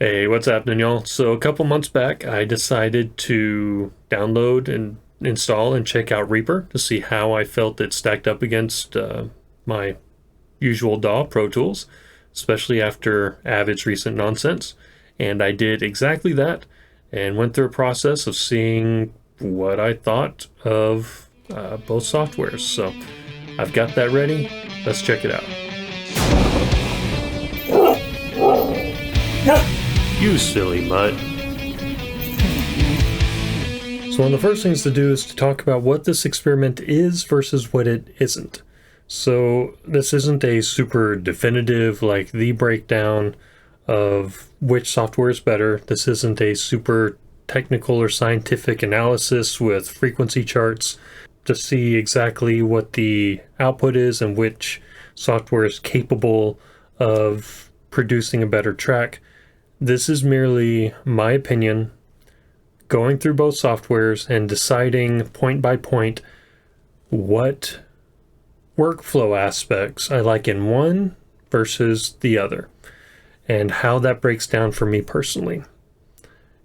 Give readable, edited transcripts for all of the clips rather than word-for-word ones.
Hey, what's happening, y'all? So a couple months back, I decided to download and install and check out Reaper to see how I felt it stacked up against my usual DAW, Pro Tools, especially after Avid's recent nonsense. And I did exactly that and went through a process of seeing what I thought of both softwares. So I've got that ready. Let's check it out. You silly mutt. So one of the first things to do is to talk about what this experiment is versus what it isn't. So this isn't a super definitive, like the breakdown of which software is better. This isn't a super technical or scientific analysis with frequency charts to see exactly what the output is and which software is capable of producing a better track. This is merely my opinion, going through both softwares and deciding point by point what workflow aspects I like in one versus the other, and how that breaks down for me personally.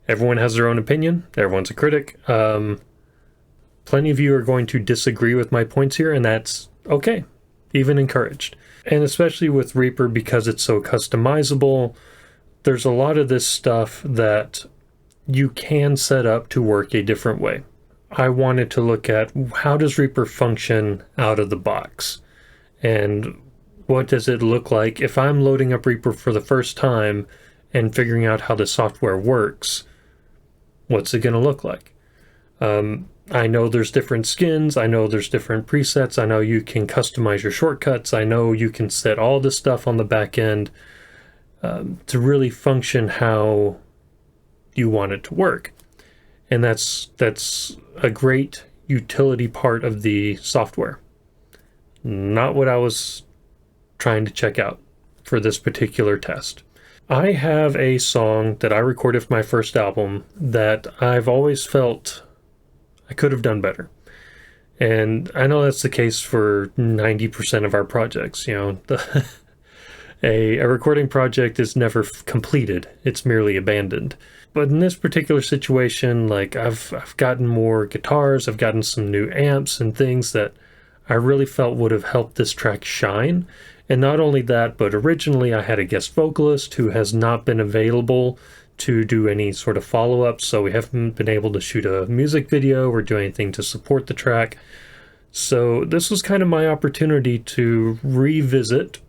Everyone has their own opinion. Everyone's a critic. Plenty of you are going to disagree with my points here, and that's okay, even encouraged. And especially with Reaper, because it's so customizable, there's a lot of this stuff that you can set up to work a different way. I wanted to look at how does Reaper function out of the box, and what does it look like if I'm loading up Reaper for the first time and figuring out how the software works. What's it going to look like? I know there's different skins. I know there's different presets. I know you can customize your shortcuts. I know you can set all this stuff on the back end to really function how you want it to work. And that's a great utility part of the software. Not what I was trying to check out for this particular test. I have a song that I recorded for my first album that I've always felt I could have done better. And I know that's the case for 90% of our projects. You know, a recording project is never completed. It's merely abandoned. But in this particular situation, like I've gotten more guitars, I've gotten some new amps and things that I really felt would have helped this track shine. And not only that, but originally I had a guest vocalist who has not been available to do any sort of follow-up, so we haven't been able to shoot a music video or do anything to support the track. So this was kind of my opportunity to revisit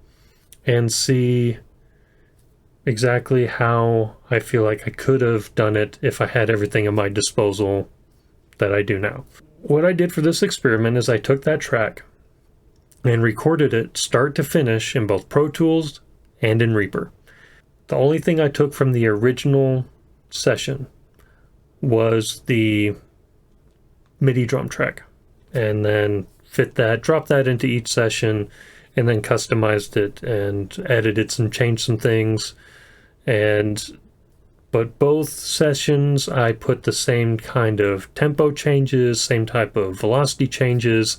and see exactly how I feel like I could have done it if I had everything at my disposal that I do now. What I did for this experiment is I took that track and recorded it start to finish in both Pro Tools and in Reaper. The only thing I took from the original session was the MIDI drum track, and then dropped that into each session, and then customized it and edited and changed some things. But both sessions I put the same kind of tempo changes, same type of velocity changes,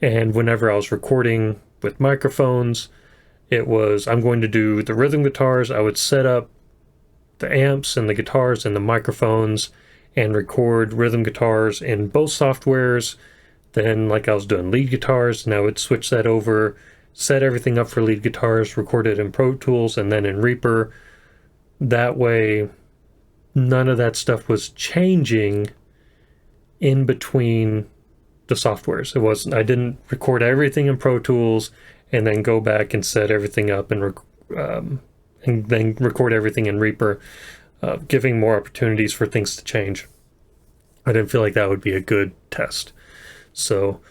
and whenever I was recording with microphones, it was, I'm going to do the rhythm guitars. I would set up the amps and the guitars and the microphones and record rhythm guitars in both softwares. Then, like I was doing lead guitars, and I would switch that over, set everything up for lead guitars, record it in Pro Tools and then in Reaper. That way, none of that stuff was changing in between the softwares. I didn't record everything in Pro Tools and then go back and set everything up and then record everything in Reaper, giving more opportunities for things to change. I didn't feel like that would be a good test. So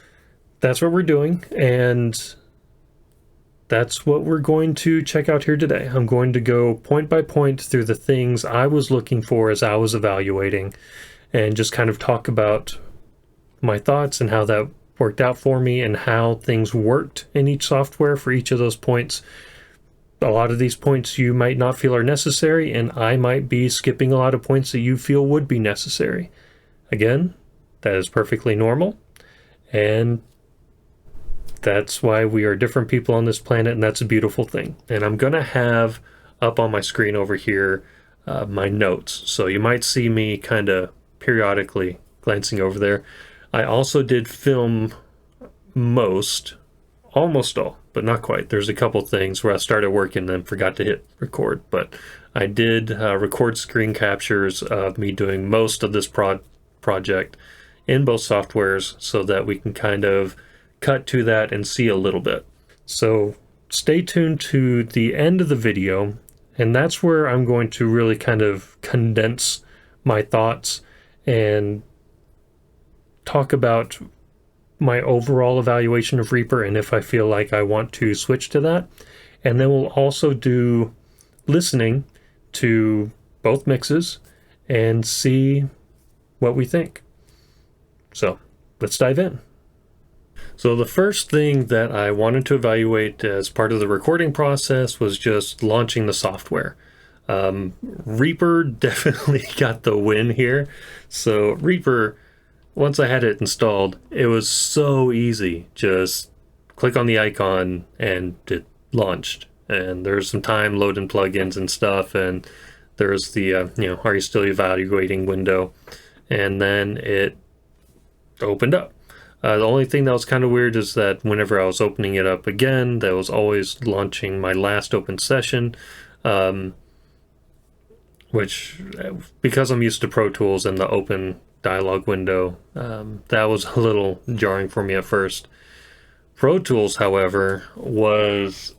that's what we're doing, and that's what we're going to check out here today. I'm going to go point by point through the things I was looking for as I was evaluating, and just kind of talk about my thoughts and how that worked out for me and how things worked in each software for each of those points. A lot of these points you might not feel are necessary, and I might be skipping a lot of points that you feel would be necessary. Again, that is perfectly normal, and that's why we are different people on this planet, and that's a beautiful thing. And I'm going to have up on my screen over here my notes. So you might see me kind of periodically glancing over there. I also did film almost all, but not quite. There's a couple things where I started working and then forgot to hit record, but I did record screen captures of me doing most of this project in both softwares so that we can kind of cut to that and see a little bit. So stay tuned to the end of the video, and that's where I'm going to really kind of condense my thoughts and talk about my overall evaluation of Reaper and if I feel like I want to switch to that. And then we'll also do listening to both mixes and see what we think. So let's dive in. So the first thing that I wanted to evaluate as part of the recording process was just launching the software. Reaper definitely got the win here. So Reaper, once I had it installed, it was so easy. Just click on the icon and it launched. And there's some time loading plugins and stuff. And there's the, are you still evaluating window? And then it opened up. The only thing that was kind of weird is that whenever I was opening it up again, that was always launching my last open session, which, because I'm used to Pro Tools and the open dialog window, that was a little jarring for me at first. Pro Tools, however, was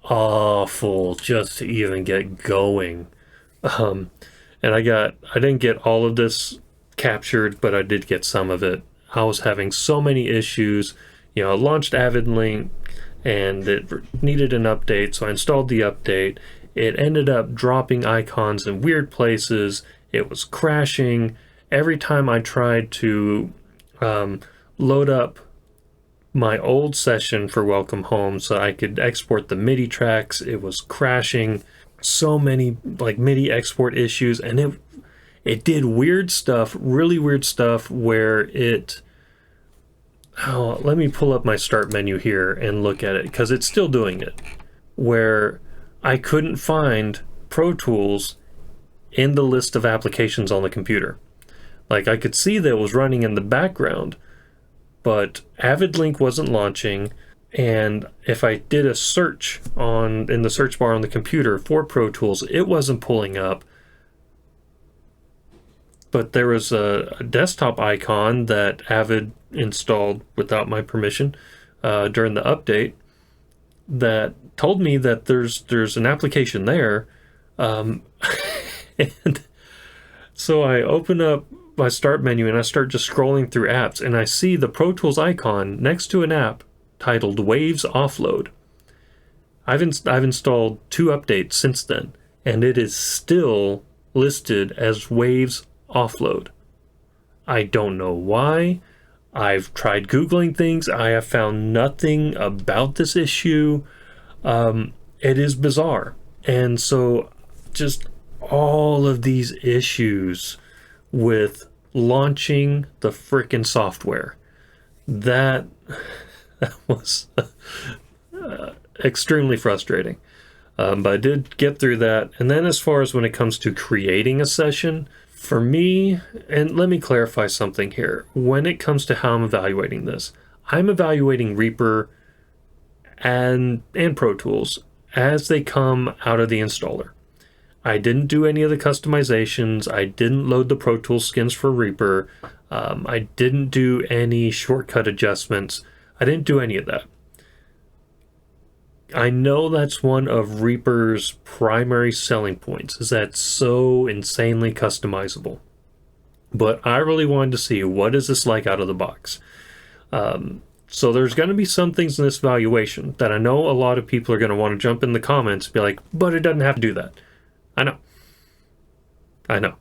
awful just to even get going. And I didn't get all of this captured, but I did get some of it. I was having so many issues. I launched Avid Link and it needed an update, so I installed the update. It ended up dropping icons in weird places. It was crashing. Every time I tried to load up my old session for Welcome Home so I could export the MIDI tracks, it was crashing. So many MIDI export issues, and it did weird stuff, really weird stuff, where let me pull up my start menu here and look at it, because it's still doing it, where I couldn't find Pro Tools in the list of applications on the computer. Like, I could see that it was running in the background, but Avid Link wasn't launching, and if I did a search in the search bar on the computer for Pro Tools, it wasn't pulling up. But there was a desktop icon that Avid installed without my permission during the update that told me that there's an application there. And so I open up my start menu and I start just scrolling through apps, and I see the Pro Tools icon next to an app titled Waves Offload. I've installed 2 updates since then, and it is still listed as Waves Offload. I don't know why. I've tried Googling things. I have found nothing about this issue. It is bizarre. And so just all of these issues with launching the frickin' software, that was extremely frustrating. But I did get through that. And then as far as when it comes to creating a session, for me, and let me clarify something here. When it comes to how I'm evaluating this, I'm evaluating Reaper and Pro Tools as they come out of the installer. I didn't do any of the customizations. I didn't load the Pro Tools skins for Reaper. I didn't do any shortcut adjustments. I didn't do any of that. I know that's one of Reaper's primary selling points, is that it's so insanely customizable. But I really wanted to see, what is this like out of the box? So there's going to be some things in this evaluation that I know a lot of people are going to want to jump in the comments and be like, but it doesn't have to do that. I know.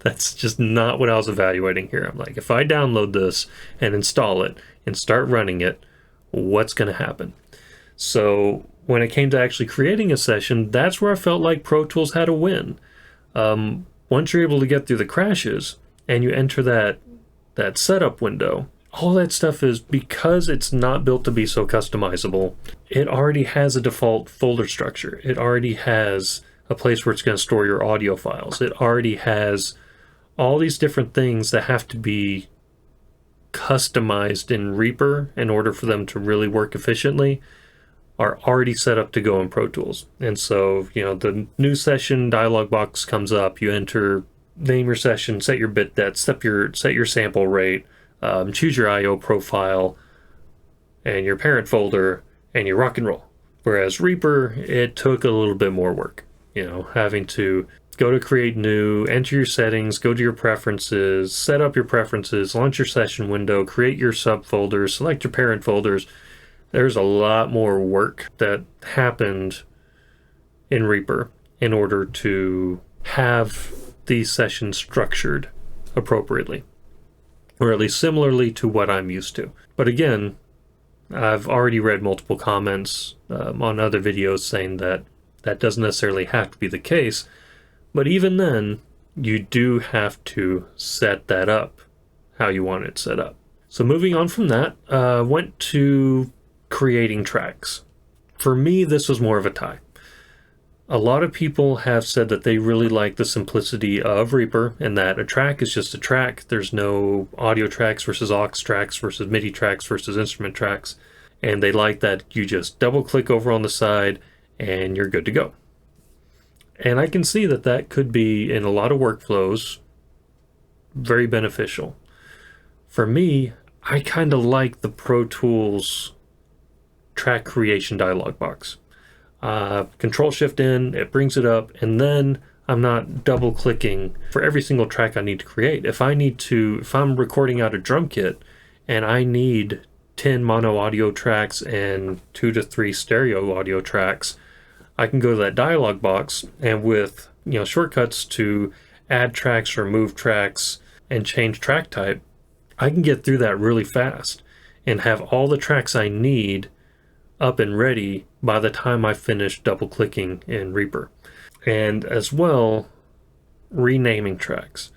That's just not what I was evaluating here. I'm like, if I download this and install it and start running it, what's going to happen? So when it came to actually creating a session, that's where I felt like Pro Tools had a win. Once you're able to get through the crashes and you enter that setup window, all that stuff is, because it's not built to be so customizable, it already has a default folder structure. It already has a place where it's going to store your audio files. It already has all these different things that have to be customized in Reaper in order for them to really work efficiently, are already set up to go in Pro Tools. And so, you know, the new session dialog box comes up, you enter, name your session, set your bit depth, set your sample rate, choose your IO profile and your parent folder, and you rock and roll. Whereas Reaper, it took a little bit more work, you know, having to go to create new, enter your settings, go to your preferences, set up your preferences, launch your session window, create your subfolders, select your parent folders. There's a lot more work that happened in Reaper in order to have these sessions structured appropriately, or at least similarly to what I'm used to. But again, I've already read multiple comments on other videos saying that that doesn't necessarily have to be the case, but even then, you do have to set that up how you want it set up. So moving on from that, went to creating tracks. For me, this was more of a tie. A lot of people have said that they really like the simplicity of Reaper and that a track is just a track. There's no audio tracks versus aux tracks versus MIDI tracks versus instrument tracks. And they like that you just double click over on the side and you're good to go. And I can see that that could be, in a lot of workflows, very beneficial. For me, I kind of like the Pro Tools track creation dialog box. Control-Shift-N, it brings it up, and then I'm not double clicking for every single track I need to create. If I'm recording out a drum kit and I need 10 mono audio tracks and 2 to 3 stereo audio tracks, I can go to that dialog box, and with, you know, shortcuts to add tracks, remove tracks, and change track type, I can get through that really fast and have all the tracks I need up and ready by the time I finish double clicking in Reaper. And as well, renaming tracks.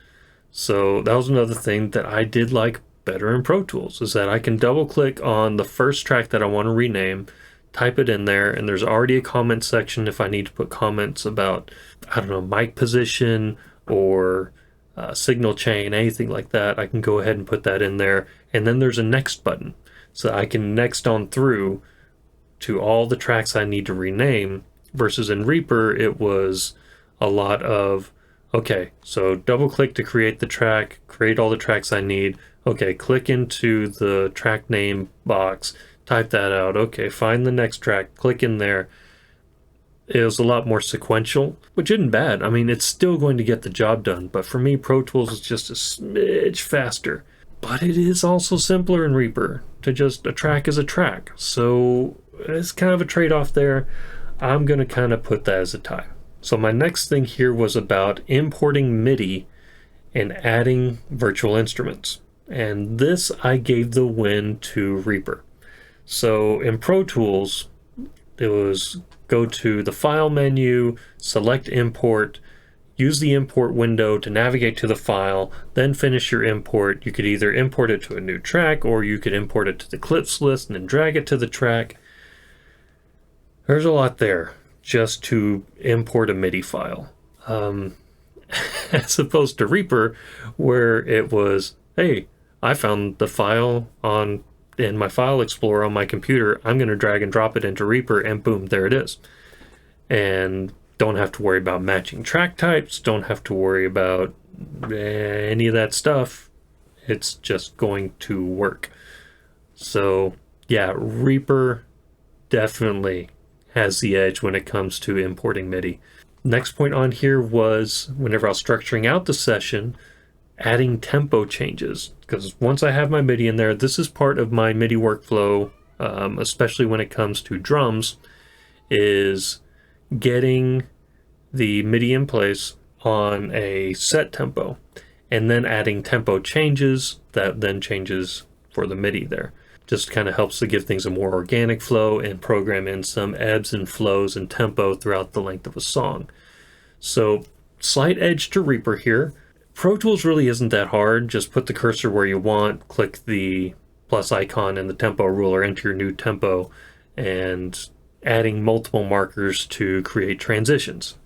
So that was another thing that I did like better in Pro Tools, is that I can double click on the first track that I want to rename, type it in there, and there's already a comment section if I need to put comments about, I don't know, mic position or signal chain, anything like that. I can go ahead and put that in there. And then there's a next button, so I can next on through to all the tracks I need to rename, versus in Reaper, it was a lot of, okay, so double click to create the track, create all the tracks I need. Okay, click into the track name box, type that out. Okay, find the next track, click in there. It was a lot more sequential, which isn't bad. I mean, it's still going to get the job done, but for me, Pro Tools is just a smidge faster. But it is also simpler in Reaper to just, a track is a track. So it's kind of a trade-off there. I'm going to kind of put that as a tie. So my next thing here was about importing MIDI and adding virtual instruments. And this I gave the win to Reaper. So in Pro Tools, it was go to the File menu, select Import, use the import window to navigate to the file, then finish your import. You could either import it to a new track, or you could import it to the clips list and then drag it to the track. There's a lot there just to import a MIDI file. As opposed to Reaper, where it was, hey, I found the file in my file explorer on my computer. I'm going to drag and drop it into Reaper, and boom, there it is. And don't have to worry about matching track types, don't have to worry about any of that stuff. It's just going to work. So yeah, Reaper definitely has the edge when it comes to importing MIDI. Next point on here was, whenever I was structuring out the session, adding tempo changes. Because once I have my MIDI in there, this is part of my MIDI workflow, especially when it comes to drums, is getting the MIDI in place on a set tempo, and then adding tempo changes that then changes for the MIDI there. Just kind of helps to give things a more organic flow and program in some ebbs and flows and tempo throughout the length of a song. So slight edge to Reaper here. Pro Tools really isn't that hard. Just put the cursor where you want, click the plus icon in the tempo ruler, enter your new tempo, and adding multiple markers to create transitions.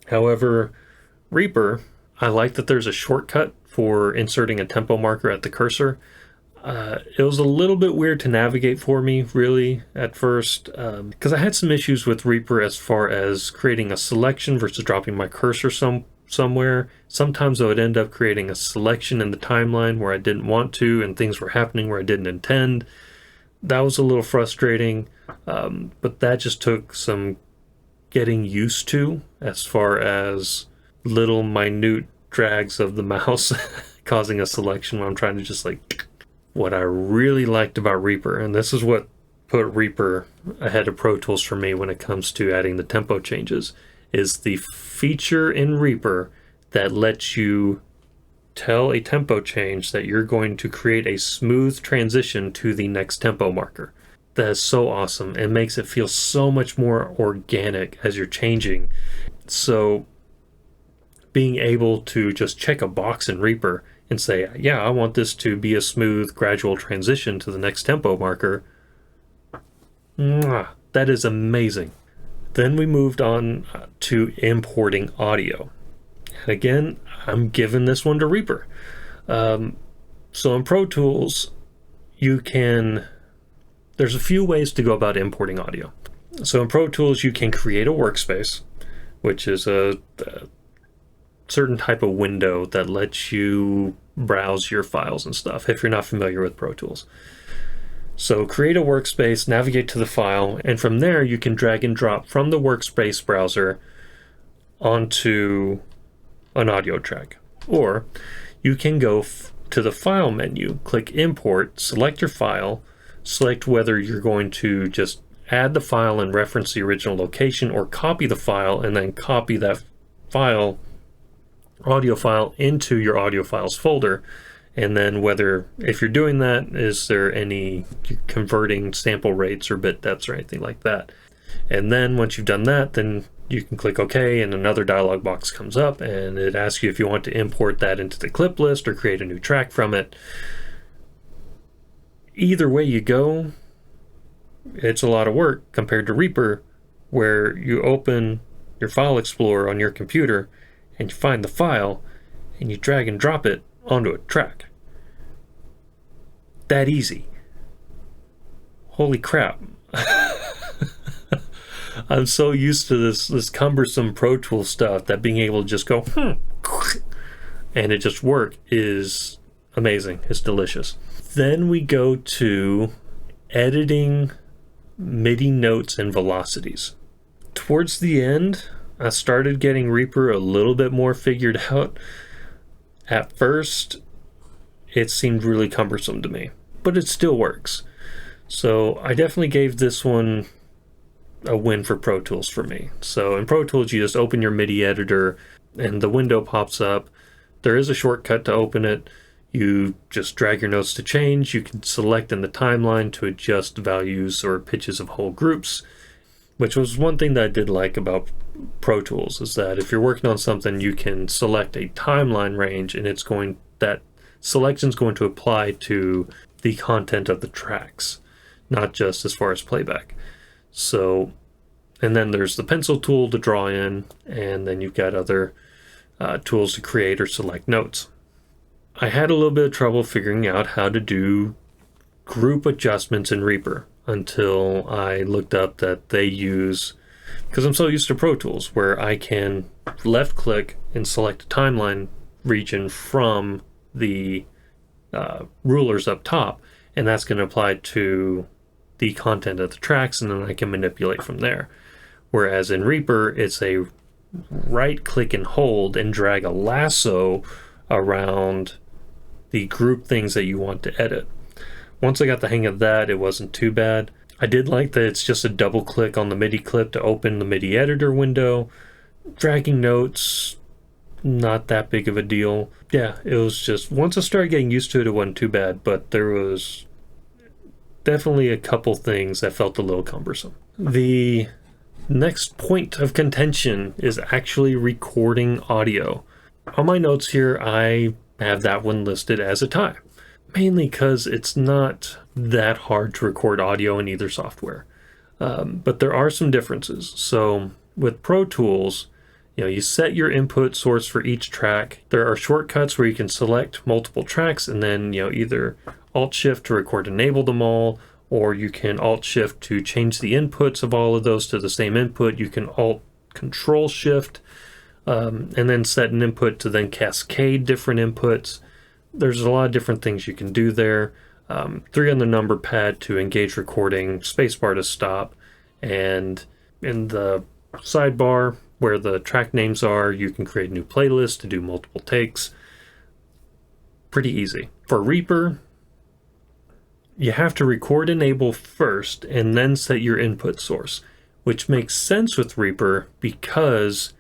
However, Reaper, I like that there's a shortcut for inserting a tempo marker at the cursor. It was a little bit weird to navigate for me, really, at first, because I had some issues with Reaper as far as creating a selection versus dropping my cursor somewhere. Sometimes I would end up creating a selection in the timeline where I didn't want to, and things were happening where I didn't intend. That was a little frustrating, but that just took some getting used to as far as little minute drags of the mouse causing a selection when I'm trying to just like... What I really liked about Reaper, and this is what put Reaper ahead of Pro Tools for me when it comes to adding the tempo changes, is the feature in Reaper that lets you tell a tempo change that you're going to create a smooth transition to the next tempo marker. That is so awesome. It makes it feel so much more organic as you're changing. So being able to just check a box in Reaper and say, yeah, I want this to be a smooth, gradual transition to the next tempo marker. Mwah, that is amazing. Then we moved on to importing audio. And again, I'm giving this one to Reaper. So in Pro Tools, there's a few ways to go about importing audio. So in Pro Tools, you can create a workspace, which is a certain type of window that lets you browse your files and stuff if you're not familiar with Pro Tools. So create a workspace, navigate to the file, and from there you can drag and drop from the workspace browser onto an audio track. Or you can go to the file menu, click import, select your file, select whether you're going to just add the file and reference the original location, or copy the file and then copy that audio file into your audio files folder. And then if you're doing that, is there any converting sample rates or bit depths or anything like that. And then once you've done that, then you can click OK, and another dialog box comes up and it asks you if you want to import that into the clip list or create a new track from it. Either way you go, it's a lot of work compared to Reaper, where you open your file explorer on your computer and you find the file and you drag and drop it onto a track. That easy. Holy crap. I'm so used to this cumbersome Pro Tools stuff that being able to just go and it just work is amazing. It's delicious. Then we go to editing MIDI notes and velocities. Towards the end, I started getting Reaper a little bit more figured out. At first, it seemed really cumbersome to me, but it still works. So I definitely gave this one a win for Pro Tools for me. So in Pro Tools, you just open your MIDI editor and the window pops up. There is a shortcut to open it. You just drag your notes to change. You can select in the timeline to adjust values or pitches of whole groups, which was one thing that I did like about Pro Tools, is that if you're working on something, you can select a timeline range and that selection is going to apply to the content of the tracks, not just as far as playback. So, and then there's the pencil tool to draw in, and then you've got other tools to create or select notes. I had a little bit of trouble figuring out how to do group adjustments in Reaper until I looked up that they use, because I'm so used to Pro Tools, where I can left click and select a timeline region from the rulers up top, and that's going to apply to the content of the tracks, and then I can manipulate from there. Whereas in Reaper, it's a right click and hold and drag a lasso around the group things that you want to edit. Once I got the hang of that, it wasn't too bad. I did like that it's just a double click on the MIDI clip to open the MIDI editor window. Dragging notes, not that big of a deal. Yeah, it was just, once I started getting used to it, it wasn't too bad, but there was definitely a couple things that felt a little cumbersome. The next point of contention is actually recording audio. On my notes here, I have that one listed as a tie, mainly because it's not that hard to record audio in either software. But there are some differences. So with Pro Tools, You set your input source for each track. There are shortcuts where you can select multiple tracks and then, either Alt-Shift to record enable them all, or you can Alt-Shift to change the inputs of all of those to the same input. You can Alt-Control-Shift and then set an input to then cascade different inputs. There's a lot of different things you can do there. 3 on the number pad to engage recording, spacebar to stop, and in the sidebar where the track names are, you can create a new playlist to do multiple takes. Pretty easy. For Reaper, you have to record enable first and then set your input source, which makes sense with Reaper because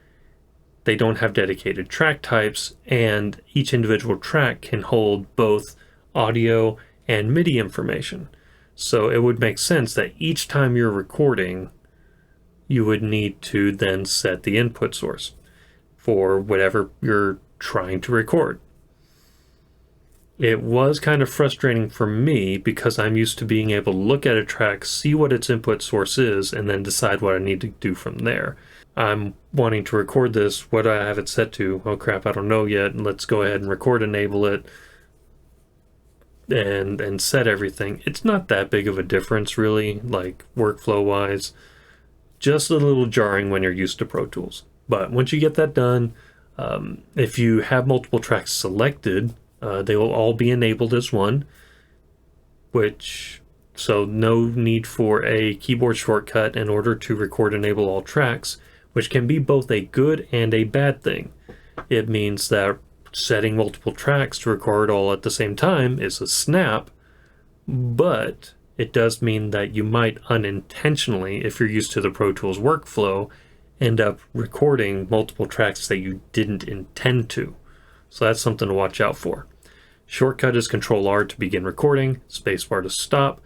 they don't have dedicated track types and each individual track can hold both audio and MIDI information. So it would make sense that each time you're recording, you would need to then set the input source for whatever you're trying to record. It was kind of frustrating for me because I'm used to being able to look at a track, see what its input source is, and then decide what I need to do from there. I'm wanting to record this. What do I have it set to? Oh crap, I don't know yet. Let's go ahead and record enable it and set everything. It's not that big of a difference really, like workflow wise. Just a little jarring when you're used to Pro Tools. But once you get that done, if you have multiple tracks selected, they will all be enabled as one, so no need for a keyboard shortcut in order to record enable all tracks, which can be both a good and a bad thing. It means that setting multiple tracks to record all at the same time is a snap, but it does mean that you might unintentionally, if you're used to the Pro Tools workflow, end up recording multiple tracks that you didn't intend to. So that's something to watch out for. Shortcut is Control-R to begin recording, spacebar to stop.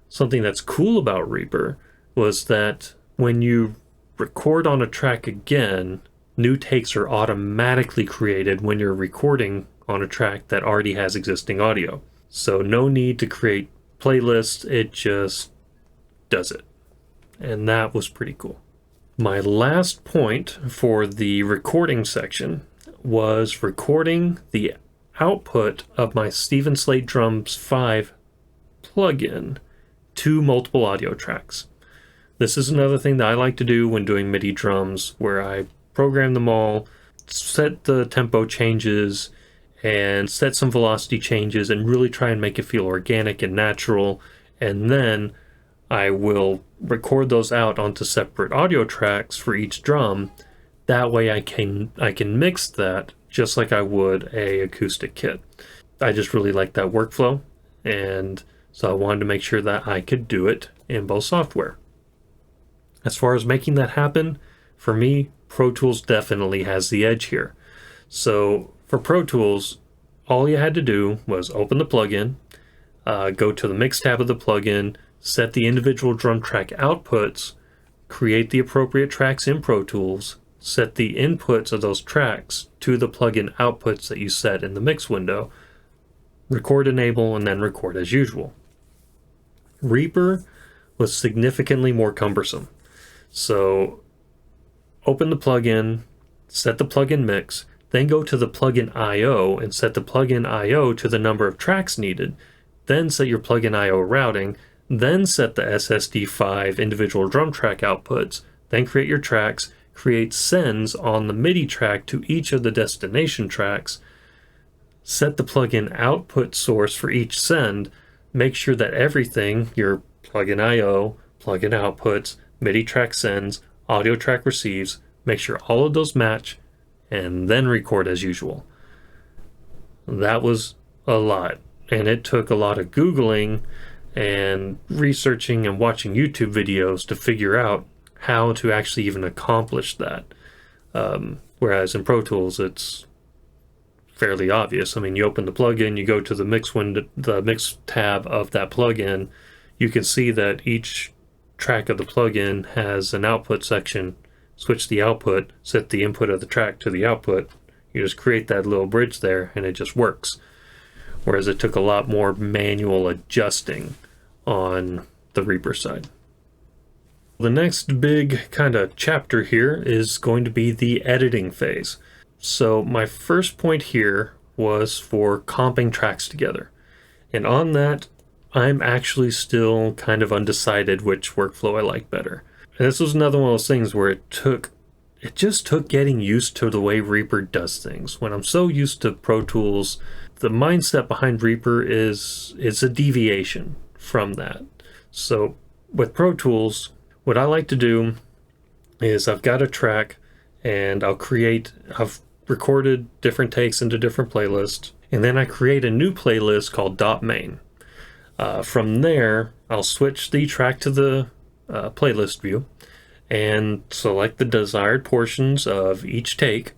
Something that's cool about Reaper was that when you record on a track again, new takes are automatically created when you're recording on a track that already has existing audio. So no need to create playlists, it just does it. And that was pretty cool. My last point for the recording section was recording the output of my Steven Slate Drums 5 plugin to multiple audio tracks. This is another thing that I like to do when doing MIDI drums, where I program them all, set the tempo changes, and set some velocity changes, and really try and make it feel organic and natural, and then I will record those out onto separate audio tracks for each drum. That way I can mix that just like I would a acoustic kit. I just really like that workflow, and so I wanted to make sure that I could do it in both software. As far as making that happen, for me, Pro Tools definitely has the edge here. So for Pro Tools, all you had to do was open the plugin, go to the Mix tab of the plugin, set the individual drum track outputs, create the appropriate tracks in Pro Tools, set the inputs of those tracks to the plugin outputs that you set in the mix window, record enable, and then record as usual. Reaper was significantly more cumbersome. So open the plugin, set the plugin mix, then go to the plugin I/O and set the plugin I/O to the number of tracks needed, then set your plugin I/O routing, then set the SSD5 individual drum track outputs, then create your tracks, create sends on the MIDI track to each of the destination tracks, set the plugin output source for each send, make sure that everything, your plugin I/O, plugin outputs, MIDI track sends, audio track receives, make sure all of those match, and then record as usual. That was a lot, and it took a lot of Googling and researching and watching YouTube videos to figure out how to actually even accomplish that. Whereas in Pro Tools, it's fairly obvious. I mean, you open the plugin, you go to the mix window, the mix tab of that plugin, you can see that each track of the plugin has an output section. Switch the output, set the input of the track to the output. You just create that little bridge there, and it just works. Whereas it took a lot more manual adjusting on the Reaper side. The next big kind of chapter here is going to be the editing phase. So my first point here was for comping tracks together. And on that, I'm actually still kind of undecided which workflow I like better. And this was another one of those things where it just took getting used to the way Reaper does things. When I'm so used to Pro Tools, the mindset behind Reaper is a deviation from that. So with Pro Tools, what I like to do is I've got a track and I've recorded different takes into different playlists, and then I create a new playlist called .main. From there, I'll switch the track to the playlist view and select the desired portions of each take,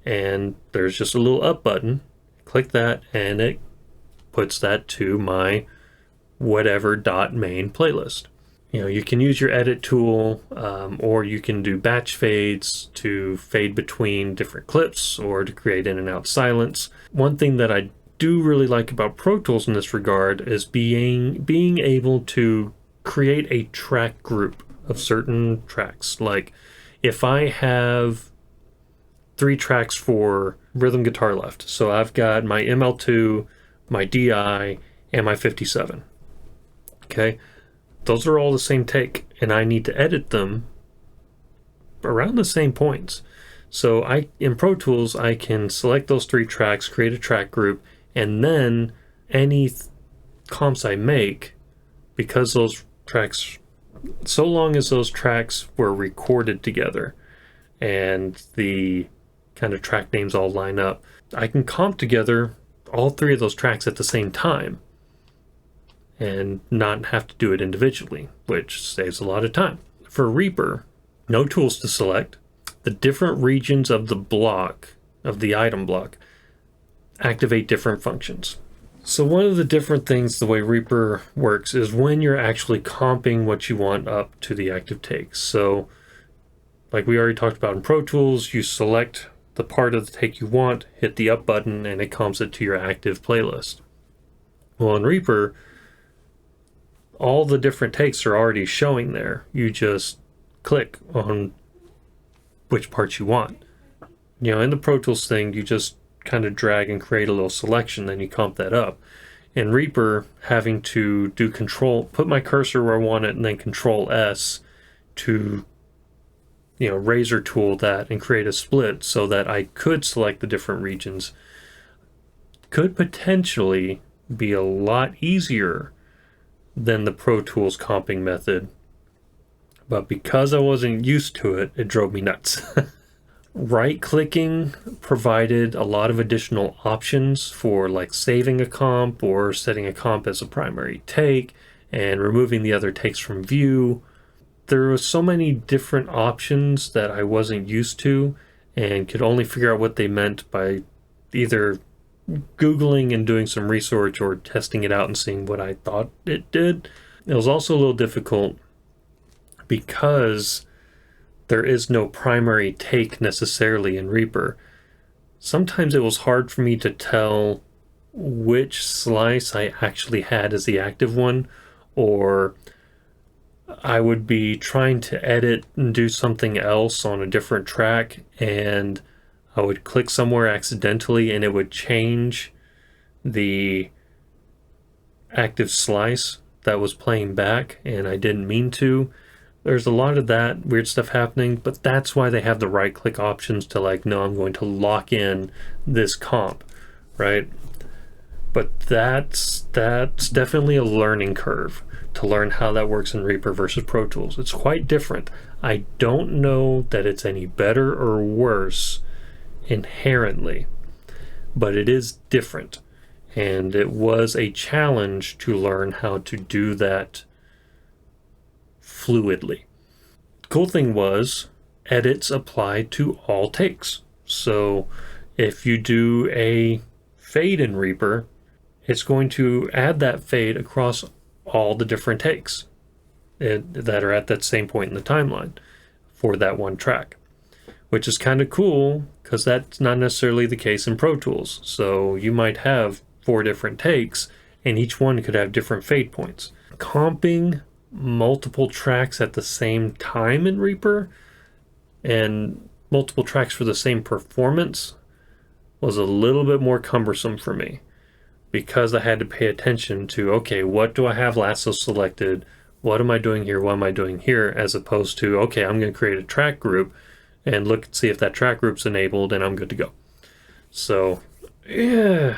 and there's just a little up button. Click that and it puts that to my whatever .main playlist. You know, you can use your edit tool, or you can do batch fades to fade between different clips or to create in and out silence. One thing that I do really like about Pro Tools in this regard is being able to create a track group of certain tracks. Like if I have 3 tracks for rhythm guitar left, so I've got my ML2, my DI, and my 57. Okay, those are all the same take, and I need to edit them around the same points. So in Pro Tools, I can select those 3 tracks, create a track group, and then any comps I make, because those tracks, so long as those tracks were recorded together and the kind of track names all line up, I can comp together all 3 of those tracks at the same time and not have to do it individually, which saves a lot of time. For Reaper, no tools to select. The different regions of the block, of the item block, activate different functions. So one of the different things the way Reaper works is when you're actually comping what you want up to the active takes. So like we already talked about in Pro Tools, you select the part of the take you want, hit the up button, and it comps it to your active playlist. Well, in Reaper, all the different takes are already showing there. You just click on which parts you want. You know, in the Pro Tools thing, you just kind of drag and create a little selection, then you comp that up. In Reaper, having to do put my cursor where I want it, and then Control S to, you know, razor tool that and create a split so that I could select the different regions, could potentially be a lot easier than the Pro Tools comping method. But because I wasn't used to it, it drove me nuts. Right-clicking provided a lot of additional options for like saving a comp or setting a comp as a primary take and removing the other takes from view. There were so many different options that I wasn't used to and could only figure out what they meant by either Googling and doing some research or testing it out and seeing what I thought it did. It was also a little difficult because there is no primary take necessarily in Reaper. Sometimes it was hard for me to tell which slice I actually had as the active one, or I would be trying to edit and do something else on a different track, and I would click somewhere accidentally and it would change the active slice that was playing back, and I didn't mean to. There's a lot of that weird stuff happening, but that's why they have the right click options to like, no, I'm going to lock in this comp, right? But that's definitely a learning curve to learn how that works in Reaper versus Pro Tools. It's quite different. I don't know that it's any better or worse inherently, but it is different. And it was a challenge to learn how to do that fluidly. Cool thing was, edits apply to all takes. So if you do a fade in Reaper, it's going to add that fade across all the different takes that are at that same point in the timeline for that one track, which is kind of cool because that's not necessarily the case in Pro Tools. So you might have 4 different takes and each one could have different fade points. Comping multiple tracks at the same time in Reaper and multiple tracks for the same performance was a little bit more cumbersome for me, because I had to pay attention to, okay, what do I have lasso selected? What am I doing here? What am I doing here? As opposed to, okay, I'm going to create a track group and look and see if that track group's enabled and I'm good to go. So, yeah,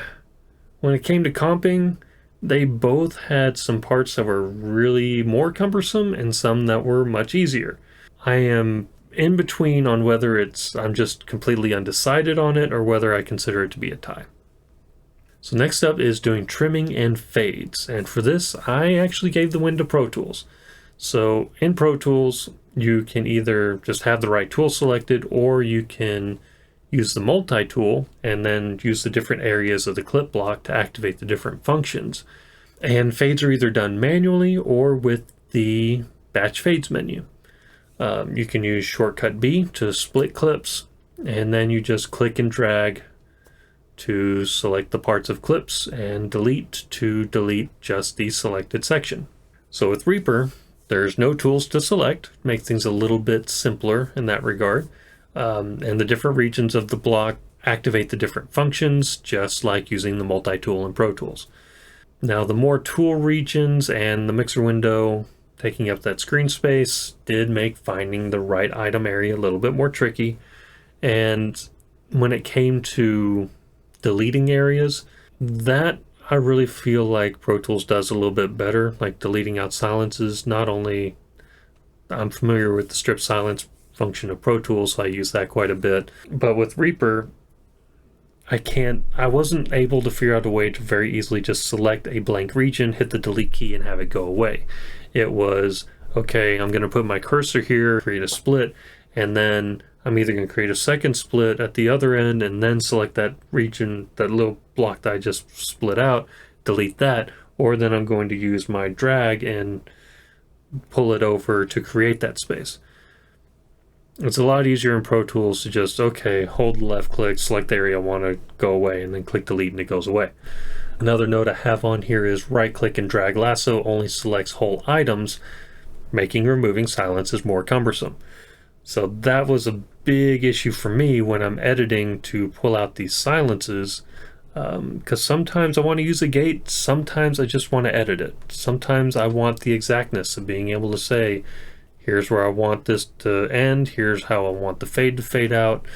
when it came to comping, they both had some parts that were really more cumbersome and some that were much easier. I am in between on whether I'm just completely undecided on it or whether I consider it to be a tie. So next up is doing trimming and fades. And for this, I actually gave the win to Pro Tools. So in Pro Tools, you can either just have the right tool selected, or you can use the multi-tool and then use the different areas of the clip block to activate the different functions. And fades are either done manually or with the batch fades menu. You can use shortcut B to split clips, and then you just click and drag to select the parts of clips and delete to delete just the selected section. So with Reaper, there's no tools to select, make things a little bit simpler in that regard. And the different regions of the block activate the different functions, just like using the multi-tool in Pro Tools. Now, the more tool regions and the mixer window taking up that screen space did make finding the right item area a little bit more tricky. And when it came to deleting areas, that I really feel like Pro Tools does a little bit better, like deleting out silences. Not only I'm familiar with the strip silence function of Pro Tools, so I use that quite a bit, but with Reaper, I wasn't able to figure out a way to very easily just select a blank region, hit the delete key, and have it go away. It was, okay, I'm going to put my cursor here, create a split, and then I'm either going to create a second split at the other end and then select that region, that little block that I just split out, delete that, or then I'm going to use my drag and pull it over to create that space. It's a lot easier in Pro Tools to just, okay, hold the left click, select the area I want to go away, and then click delete and it goes away. Another note I have on here is right click and drag lasso only selects whole items, making removing silences more cumbersome. So that was a big issue for me when I'm editing to pull out these silences, because sometimes I want to use a gate, sometimes I just want to edit it. Sometimes I want the exactness of being able to say, here's where I want this to end, here's how I want the fade to fade out.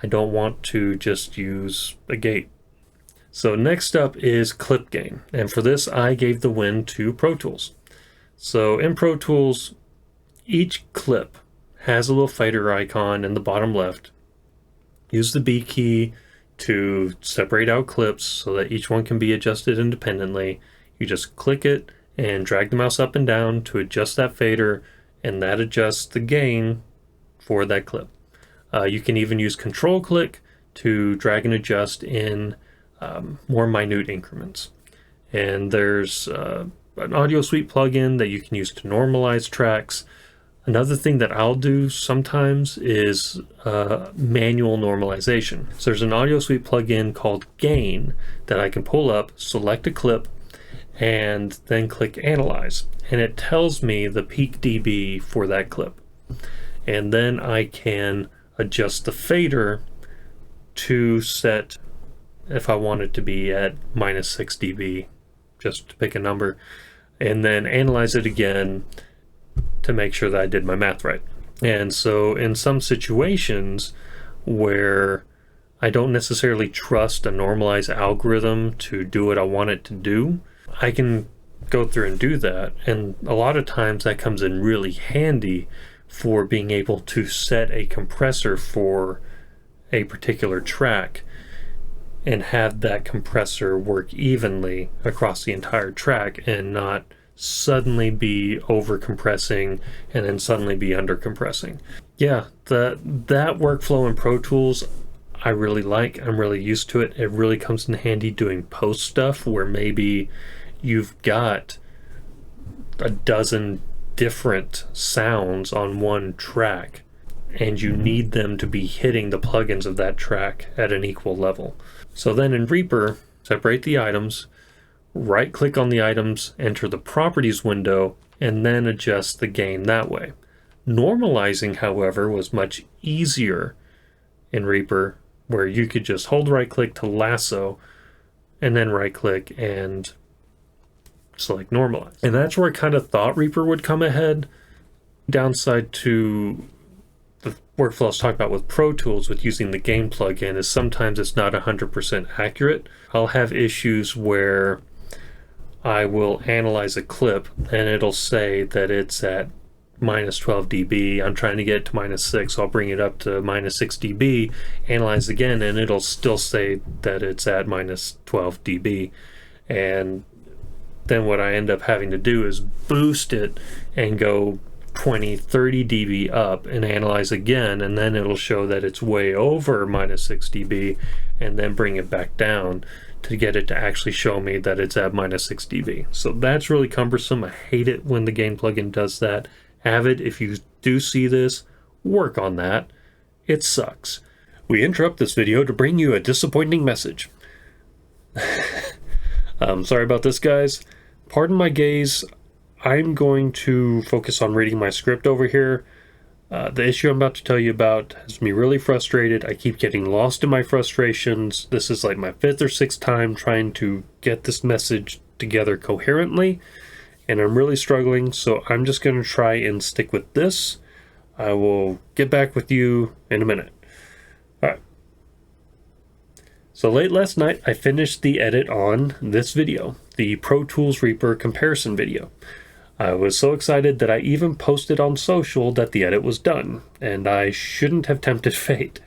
I don't want to just use a gate. So next up is clip gain, and for this I gave the win to Pro Tools. So in Pro Tools, each clip has a little fader icon in the bottom left. Use the B key to separate out clips so that each one can be adjusted independently. You just click it and drag the mouse up and down to adjust that fader, and that adjusts the gain for that clip. You can even use control click to drag and adjust in more minute increments. And there's an audio suite plugin that you can use to normalize tracks. Another thing that I'll do sometimes is manual normalization. So there's an audio suite plugin called Gain that I can pull up, select a clip, and then click Analyze. And it tells me the peak dB for that clip. And then I can adjust the fader to set, if I want it to be at -6 dB, just to pick a number, and then analyze it again to make sure that I did my math right. And so in some situations where I don't necessarily trust a normalized algorithm to do what I want it to do, I can go through and do that. And a lot of times that comes in really handy for being able to set a compressor for a particular track and have that compressor work evenly across the entire track and not suddenly be over compressing and then suddenly be under compressing. Yeah, that workflow in Pro Tools I really like. I'm really used to it. It really comes in handy doing post stuff where maybe you've got a dozen different sounds on one track and you need them to be hitting the plugins of that track at an equal level. So then in Reaper, separate the items, right click on the items, enter the properties window, and then adjust the gain that way. Normalizing, however, was much easier in Reaper, where you could just hold right click to lasso and then right click and select normalize. And that's where I kind of thought Reaper would come ahead. Downside to the workflow I was talking about with Pro Tools with using the gain plugin is sometimes it's not 100% accurate. I'll have issues where I will analyze a clip and it'll say that it's at minus 12 dB. I'm trying to get it to minus 6, so I'll bring it up to minus 6 dB, analyze again, and it'll still say that it's at minus 12 dB. And then what I end up having to do is boost it and go 20, 30 dB up and analyze again, and then it'll show that it's way over minus 6 dB, and then bring it back down to get it to actually show me that it's at minus 6 dB. So that's really cumbersome. I hate it when the gain plugin does that. Avid, if you do see this, work on that. It sucks. We interrupt this video to bring you a disappointing message. Sorry about this, guys. Pardon my gaze. I'm going to focus on reading my script over here. The issue I'm about to tell you about has me really frustrated. I keep getting lost in my frustrations. This is like my 5th or 6th time trying to get this message together coherently, and I'm really struggling, so I'm just going to try and stick with this. I will get back with you in a minute. Alright. So late last night, I finished the edit on this video, the Pro Tools Reaper comparison video. I was so excited that I even posted on social that the edit was done, and I shouldn't have tempted fate.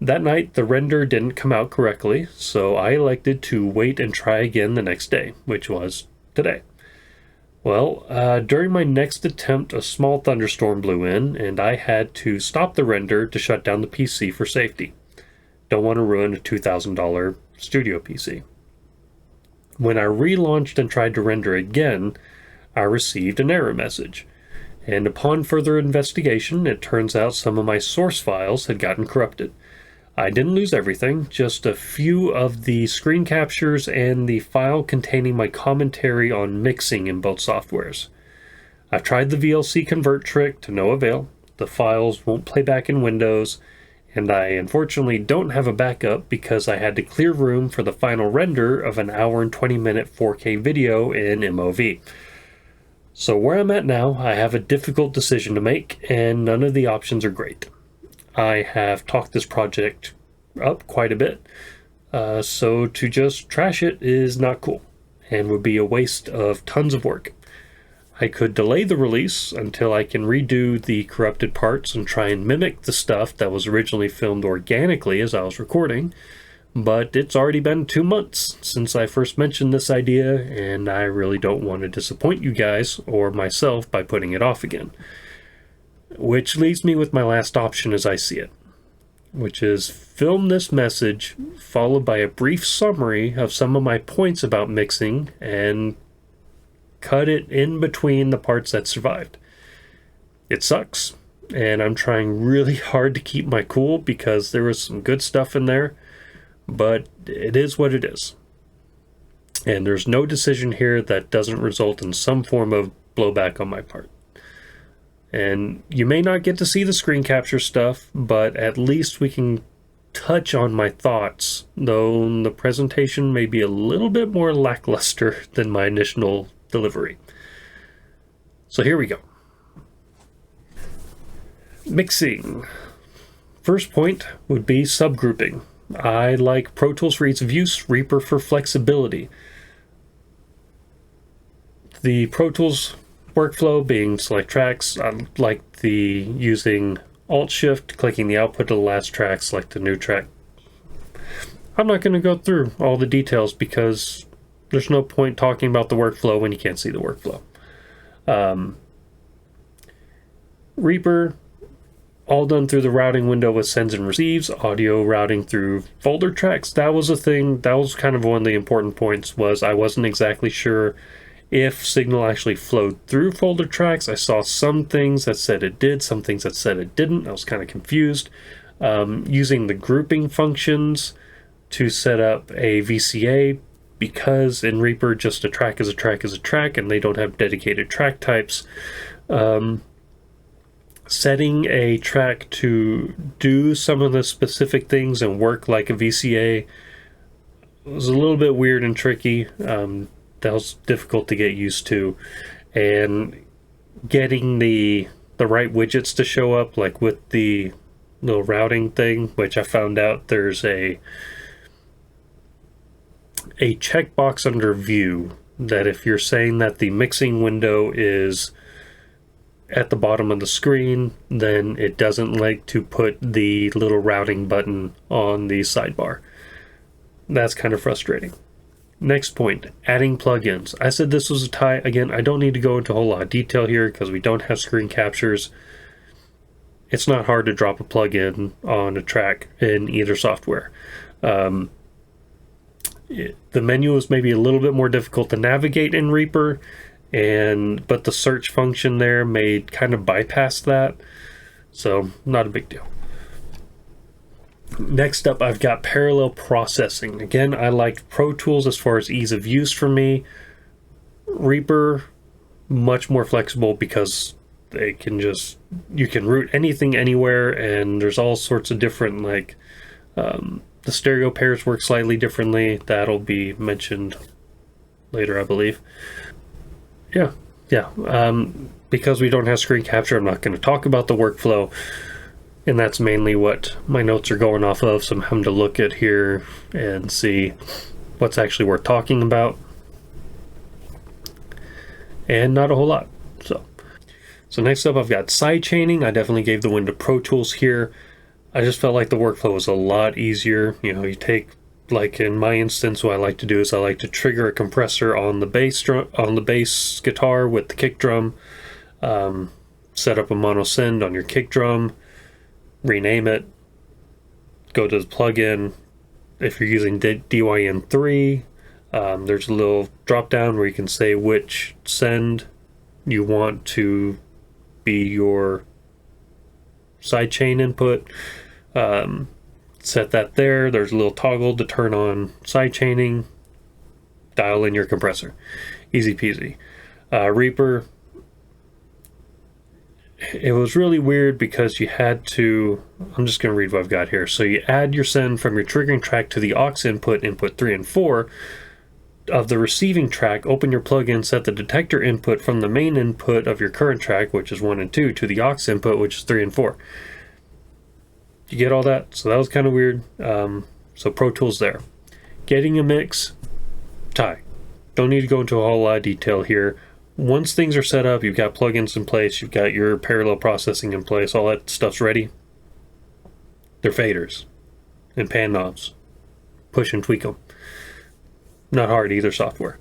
That night, the render didn't come out correctly, so I elected to wait and try again the next day, which was today. Well, during my next attempt, a small thunderstorm blew in, and I had to stop the render to shut down the PC for safety. Don't want to ruin a $2,000 studio PC. When I relaunched and tried to render again, I received an error message. And upon further investigation, it turns out some of my source files had gotten corrupted. I didn't lose everything, just a few of the screen captures and the file containing my commentary on mixing in both softwares. I've tried the VLC convert trick to no avail. The files won't play back in Windows, and I unfortunately don't have a backup because I had to clear room for the final render of an hour and 20-minute 4K video in MOV. So where I'm at now, I have a difficult decision to make, and none of the options are great. I have talked this project up quite a bit, so to just trash it is not cool, and would be a waste of tons of work. I could delay the release until I can redo the corrupted parts and try and mimic the stuff that was originally filmed organically as I was recording, but it's already been 2 months since I first mentioned this idea, and I really don't want to disappoint you guys or myself by putting it off again. Which leaves me with my last option as I see it, which is film this message followed by a brief summary of some of my points about mixing and cut it in between the parts that survived. It sucks, and I'm trying really hard to keep my cool because there was some good stuff in there, but it is what it is. And there's no decision here that doesn't result in some form of blowback on my part. And you may not get to see the screen capture stuff, but at least we can touch on my thoughts, though the presentation may be a little bit more lackluster than my initial delivery. So here we go. Mixing. First point would be subgrouping. I like Pro Tools for ease of use, Reaper for flexibility. The Pro Tools workflow being select tracks, I like the using Alt-Shift, clicking the output to the last track, select the new track. I'm not going to go through all the details because there's no point talking about the workflow when you can't see the workflow. Reaper, all done through the routing window with sends and receives, audio routing through folder tracks. That was a thing, that was kind of one of the important points, was I wasn't exactly sure if signal actually flowed through folder tracks. I saw some things that said it did, some things that said it didn't. I was kind of confused. Using the grouping functions to set up a VCA because in Reaper just a track is a track is a track, and they don't have dedicated track types. Setting a track to do some of the specific things and work like a VCA was a little bit weird and tricky. That was difficult to get used to, and getting the right widgets to show up, like with the little routing thing, which I found out there's a checkbox under view that if you're saying that the mixing window is at the bottom of the screen, then it doesn't like to put the little routing button on the sidebar. That's kind of frustrating. Next point, adding plugins. I said this was a tie. Again, I don't need to go into a whole lot of detail here because we don't have screen captures. It's not hard to drop a plugin on a track in either software. The menu is maybe a little bit more difficult to navigate in Reaper, but the search function there may kind of bypass that, so not a big deal. Next up, I've got parallel processing. Again, I liked Pro Tools as far as ease of use for me. Reaper, much more flexible because you can route anything anywhere, and there's all sorts of different, like, the stereo pairs work slightly differently. That'll be mentioned later, I believe. Yeah. Because we don't have screen capture, I'm not going to talk about the workflow, and that's mainly what my notes are going off of, so I'm having to look at here and see what's actually worth talking about, and not a whole lot. So next up, I've got side chaining. I definitely gave the win to Pro Tools here. I just felt like the workflow was a lot easier. You take, like in my instance, what I like to do is I like to trigger a compressor on the bass guitar with the kick drum, set up a mono send on your kick drum, rename it, go to the plugin. If you're using DYN3, there's a little drop down where you can say which send you want to be your sidechain input. Set that there. There's a little toggle to turn on sidechaining. Dial in your compressor. Easy peasy. Reaper, it was really weird because you had to, I'm just going to read what I've got here. So you add your send from your triggering track to the aux input 3 and 4 of the receiving track. Open your plugin, set the detector input from the main input of your current track, which is 1 and 2, to the aux input, which is 3 and 4. You get all that? So that was kind of weird. So Pro Tools there. Getting a mix, tie. Don't need to go into a whole lot of detail here. Once things are set up, you've got plugins in place, you've got your parallel processing in place, all that stuff's ready. They're faders and pan knobs. Push and tweak them. Not hard, either software.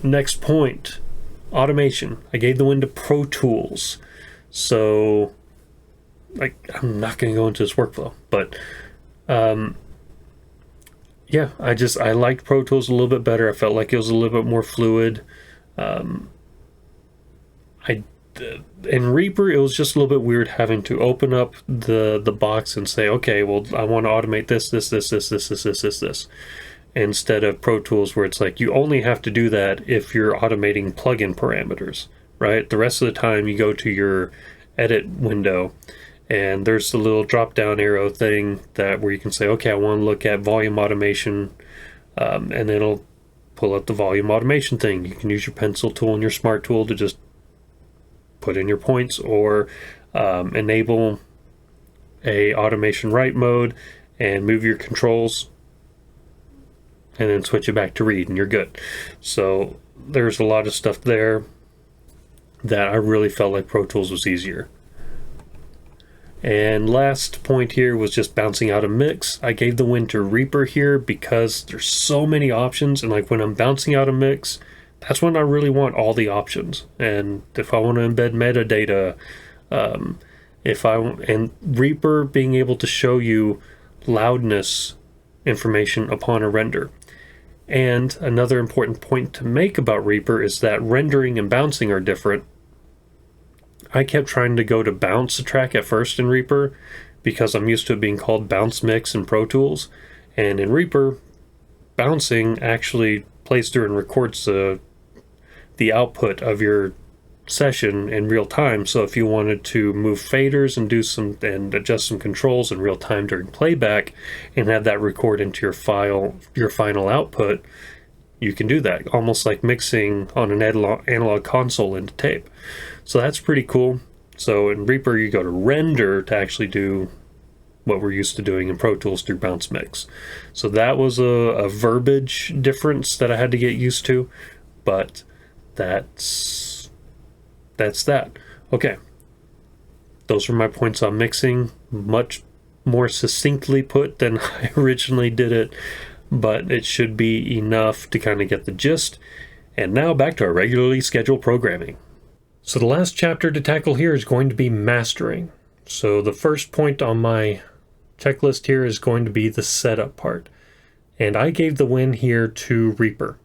Next point, automation. I gave the win to Pro Tools. So, I'm not going to go into this workflow, but yeah, I liked Pro Tools a little bit better. I felt like it was a little bit more fluid. In Reaper, it was just a little bit weird having to open up the box and say, okay, well, I want to automate this, instead of Pro Tools, where it's like you only have to do that if you're automating plugin parameters, right? The rest of the time, you go to your edit window, and there's the little drop down arrow thing where you can say, okay, I want to look at volume automation, and then it'll pull up the volume automation thing. You can use your pencil tool and your smart tool to just put in your points, or enable a automation write mode and move your controls, and then switch it back to read, and you're good. So there's a lot of stuff there that I really felt like Pro Tools was easier. And last point here was just bouncing out a mix. I gave the win to Reaper here because there's so many options, and like when I'm bouncing out a mix, that's when I really want all the options. And if I want to embed metadata, and Reaper being able to show you loudness information upon a render. And another important point to make about Reaper is that rendering and bouncing are different. I kept trying to go to bounce a track at first in Reaper because I'm used to it being called bounce mix in Pro Tools. And in Reaper, bouncing actually plays through and records the output of your session in real time. So if you wanted to move faders and adjust some controls in real time during playback and have that record into your final output, you can do that, almost like mixing on an analog console into tape. So that's pretty cool. So in Reaper, you go to render to actually do what we're used to doing in Pro Tools through bounce mix. So that was a verbiage difference that I had to get used to, but that's that. Okay. Those are my points on mixing. Much more succinctly put than I originally did it, but it should be enough to kind of get the gist. And now back to our regularly scheduled programming. So the last chapter to tackle here is going to be mastering. So the first point on my checklist here is going to be the setup part. And I gave the win here to Reaper.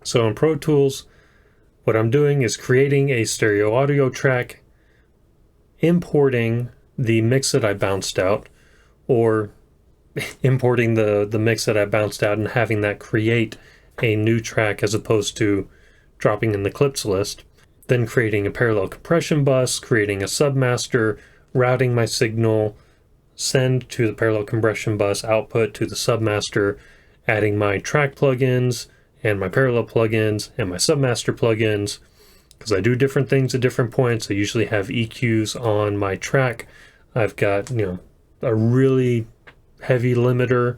So in Pro Tools, what I'm doing is creating a stereo audio track, importing the mix that I bounced out, or importing the mix that I bounced out and having that create a new track as opposed to dropping in the clips list. Then creating a parallel compression bus, creating a submaster, routing my signal, send to the parallel compression bus, output to the submaster, adding my track plugins and my parallel plugins and my submaster plugins, because I do different things at different points. I usually have EQs on my track. I've got, a really heavy limiter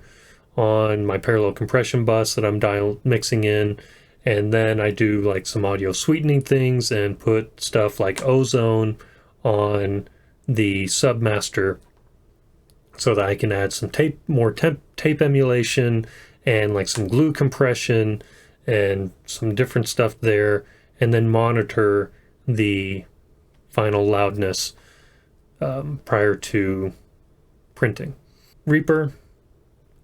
on my parallel compression bus that I'm mixing in. And then I do like some audio sweetening things and put stuff like ozone on the submaster so that I can add some tape emulation and like some glue compression and some different stuff there, and then monitor the final loudness prior to printing. Reaper,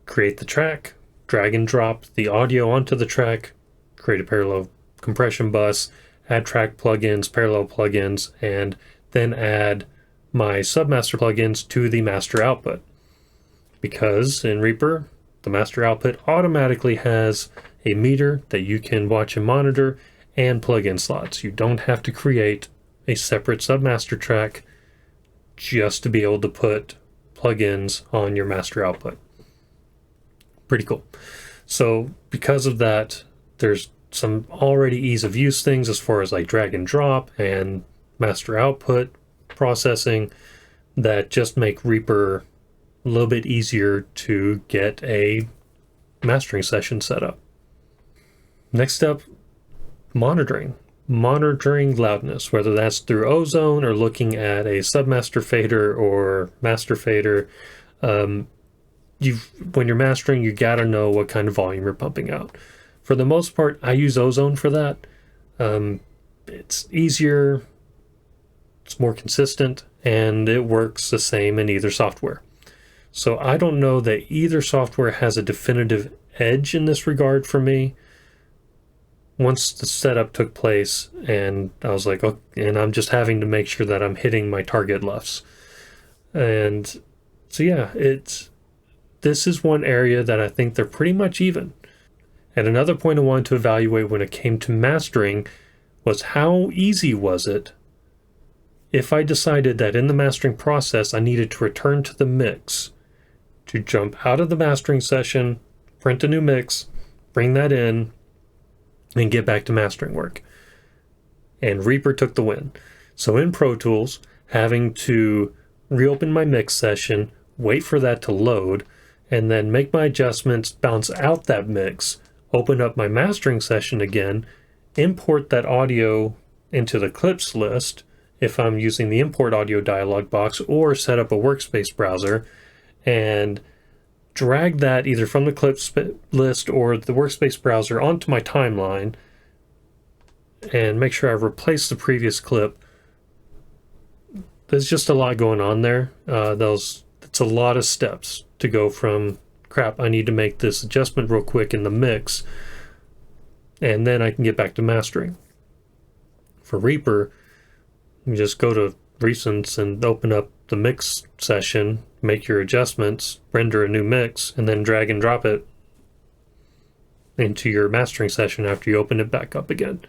create the track, drag and drop the audio onto the track, create a parallel compression bus, add track plugins, parallel plugins, and then add my submaster plugins to the master output. Because in Reaper, the master output automatically has a meter that you can watch and monitor and plugin slots. You don't have to create a separate submaster track just to be able to put plugins on your master output. Pretty cool. So because of that, there's some already ease of use things as far as like drag and drop and master output processing that just make Reaper a little bit easier to get a mastering session set up. Next up, monitoring loudness, whether that's through ozone or looking at a submaster fader or master fader. When you're mastering, you gotta know what kind of volume you're pumping out. For the most part, I use ozone for that. It's easier, it's more consistent, and it works the same in either software. So I don't know that either software has a definitive edge in this regard for me. Once the setup took place and I was like, oh, and I'm just having to make sure that I'm hitting my target LUFs. And so yeah, this is one area that I think they're pretty much even. And another point I wanted to evaluate when it came to mastering was how easy was it if I decided that in the mastering process I needed to return to the mix, to jump out of the mastering session, print a new mix, bring that in, and get back to mastering work. And Reaper took the win. So in Pro Tools, having to reopen my mix session, wait for that to load, and then make my adjustments, bounce out that mix, open up my mastering session again, import that audio into the clips list if I'm using the import audio dialog box, or set up a workspace browser and drag that either from the clips list or the workspace browser onto my timeline and make sure I replace the previous clip. There's just a lot going on there. It's a lot of steps to go from, crap, I need to make this adjustment real quick in the mix, and then I can get back to mastering. For Reaper, you just go to Recents and open up the mix session, make your adjustments, render a new mix, and then drag and drop it into your mastering session after you open it back up again.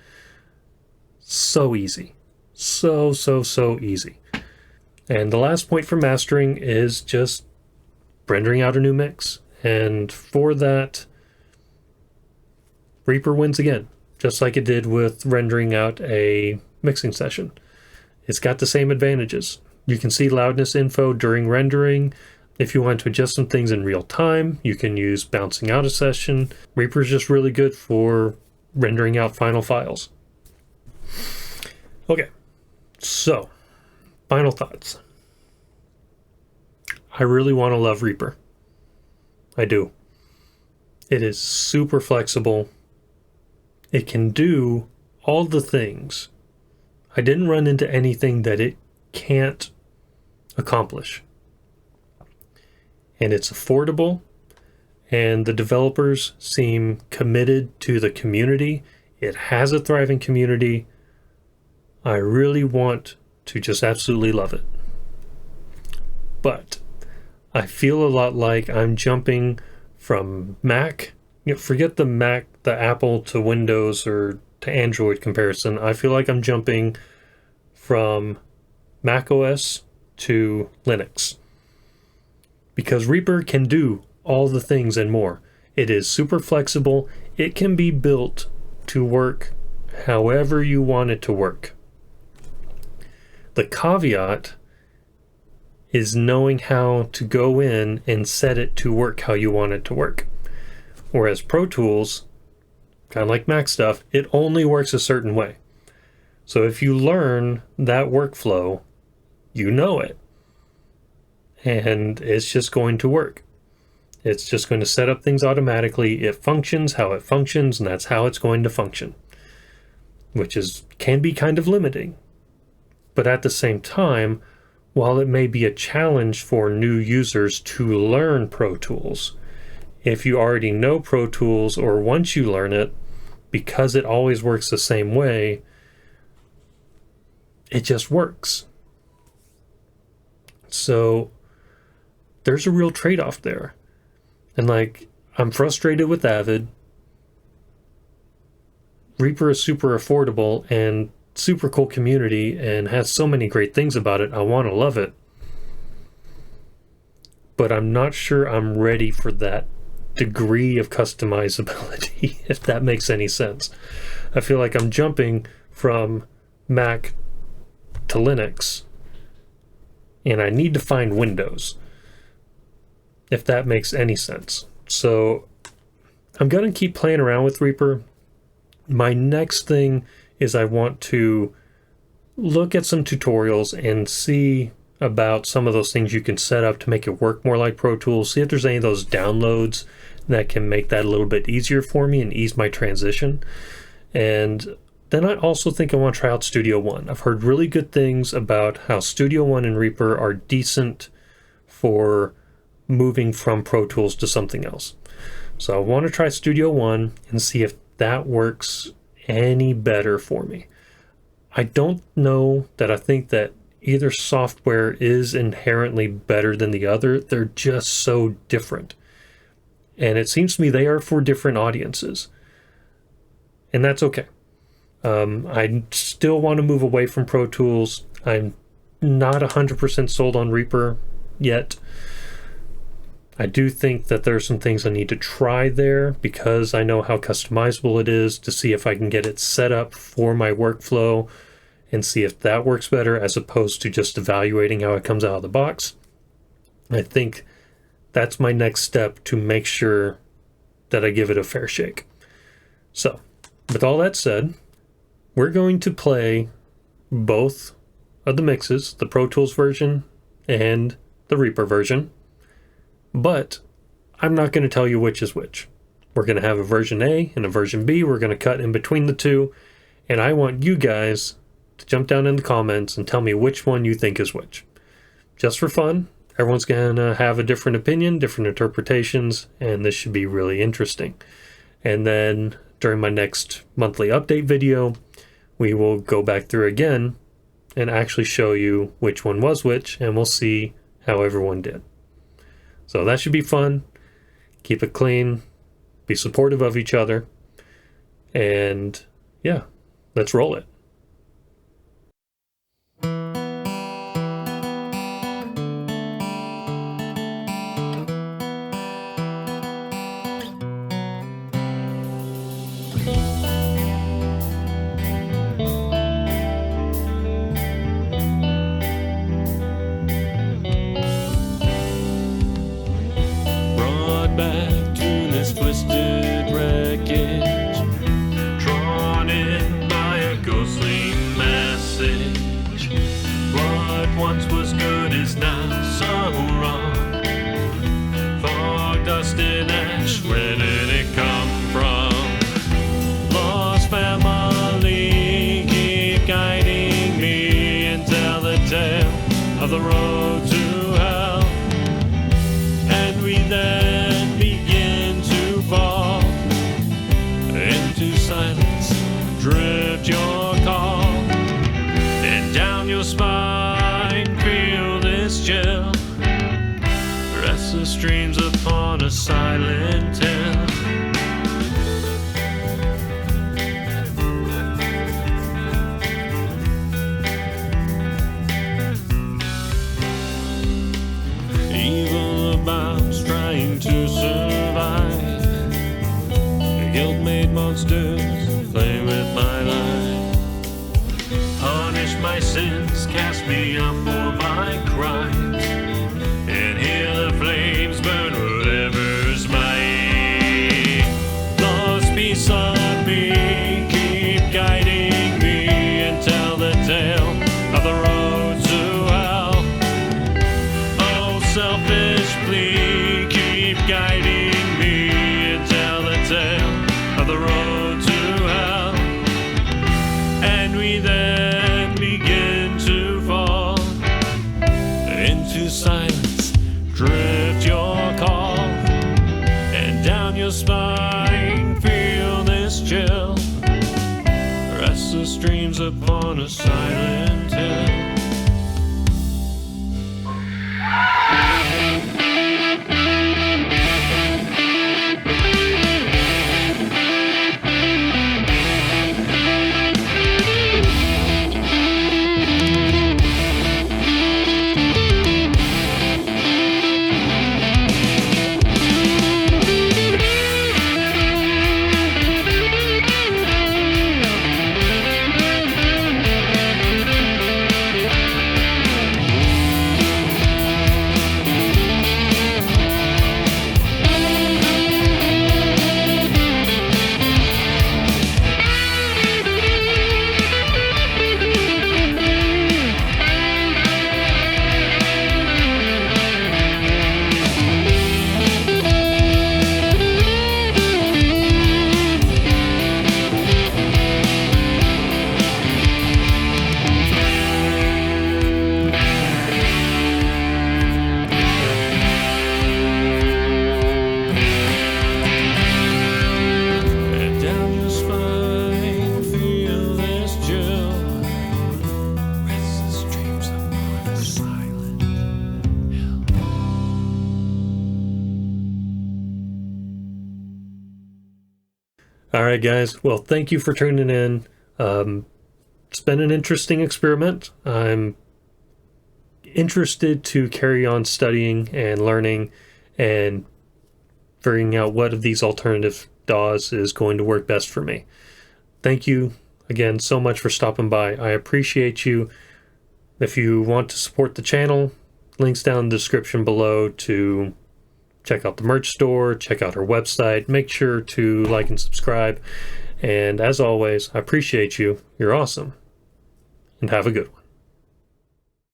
So easy. So easy. And the last point for mastering is just rendering out a new mix. And for that, Reaper wins again, just like it did with rendering out a mixing session. It's got the same advantages. You can see loudness info during rendering. If you want to adjust some things in real time, you can use bouncing out a session. Reaper is just really good for rendering out final files. Okay, so final thoughts. I really want to love Reaper. I do. It is super flexible. It can do all the things. I didn't run into anything that it can't accomplish. And it's affordable, and the developers seem committed to the community. It has a thriving community. I really want to just absolutely love it. But I feel a lot like I'm jumping from Mac. Forget the Mac, the Apple to Windows or to Android comparison. I feel like I'm jumping from Mac OS to Linux. Because Reaper can do all the things and more. It is super flexible. It can be built to work however you want it to work. The caveat is knowing how to go in and set it to work how you want it to work. Whereas Pro Tools, kind of like Mac stuff, it only works a certain way. So if you learn that workflow, you know it. And it's just going to work. It's just going to set up things automatically. It functions how it functions, and that's how it's going to function. Which can be kind of limiting. But at the same time, while it may be a challenge for new users to learn Pro Tools, if you already know Pro Tools, or once you learn it, because it always works the same way, it just works. So there's a real trade-off there. And I'm frustrated with Avid. Reaper is super affordable and super cool community and has so many great things about it. I want to love it. But I'm not sure I'm ready for that degree of customizability, if that makes any sense. I feel like I'm jumping from Mac to Linux, and I need to find Windows, if that makes any sense. So I'm going to keep playing around with Reaper. My next thing is I want to look at some tutorials and see about some of those things you can set up to make it work more like Pro Tools. See if there's any of those downloads that can make that a little bit easier for me and ease my transition. And then I also think I want to try out Studio One. I've heard really good things about how Studio One and Reaper are decent for moving from Pro Tools to something else. So I want to try Studio One and see if that works any better for me. I don't know that I think that either software is inherently better than the other. They're just so different. And it seems to me they are for different audiences. And that's okay. I still want to move away from Pro Tools. I'm not 100% sold on Reaper yet. I do think that there's some things I need to try there because I know how customizable it is, to see if I can get it set up for my workflow and see if that works better as opposed to just evaluating how it comes out of the box. I think that's my next step to make sure that I give it a fair shake. So, with all that said, we're going to play both of the mixes, the Pro Tools version and the Reaper version. But I'm not going to tell you which is which. We're going to have a version A and a version B. We're going to cut in between the two. And I want you guys to jump down in the comments and tell me which one you think is which. Just for fun. Everyone's going to have a different opinion, different interpretations, and this should be really interesting. And then during my next monthly update video, we will go back through again and actually show you which one was which, and we'll see how everyone did. So that should be fun. Keep it clean. be supportive of each other, and yeah, let's roll it. Back to this twisted wreckage, drawn in by a ghostly message. What once was good is now so wrong. Fog, dust, and ash, where did it come from? Lost family, keep guiding me and tell the tale of the road to hell. And we then fall into silence, drift your call, and down your spine feel this chill. Restless dreams upon a silent hill. Evil abounds, trying to survive. Guilt-made monsters play with my life. Punish my sins, cast me up for my crimes, and hear the flames burn whatever's mine. Lost piece of me, keep guiding me and tell the tale of the road to hell. Oh, selfish plea, keep guiding me and tell the tale of the road to hell. And we then begin to fall into silence, drift your call, and down your spine feel this chill. Restless dreams upon a silent hill. All right, guys. Well, thank you for tuning in. It's been an interesting experiment. I'm interested to carry on studying and learning and figuring out what of these alternative DAWs is going to work best for me. Thank you again so much for stopping by. I appreciate you. If you want to support the channel, links down in the description below to check out the merch store, check out our website. Make sure to like and subscribe. And as always, I appreciate you. You're awesome. And have a good one.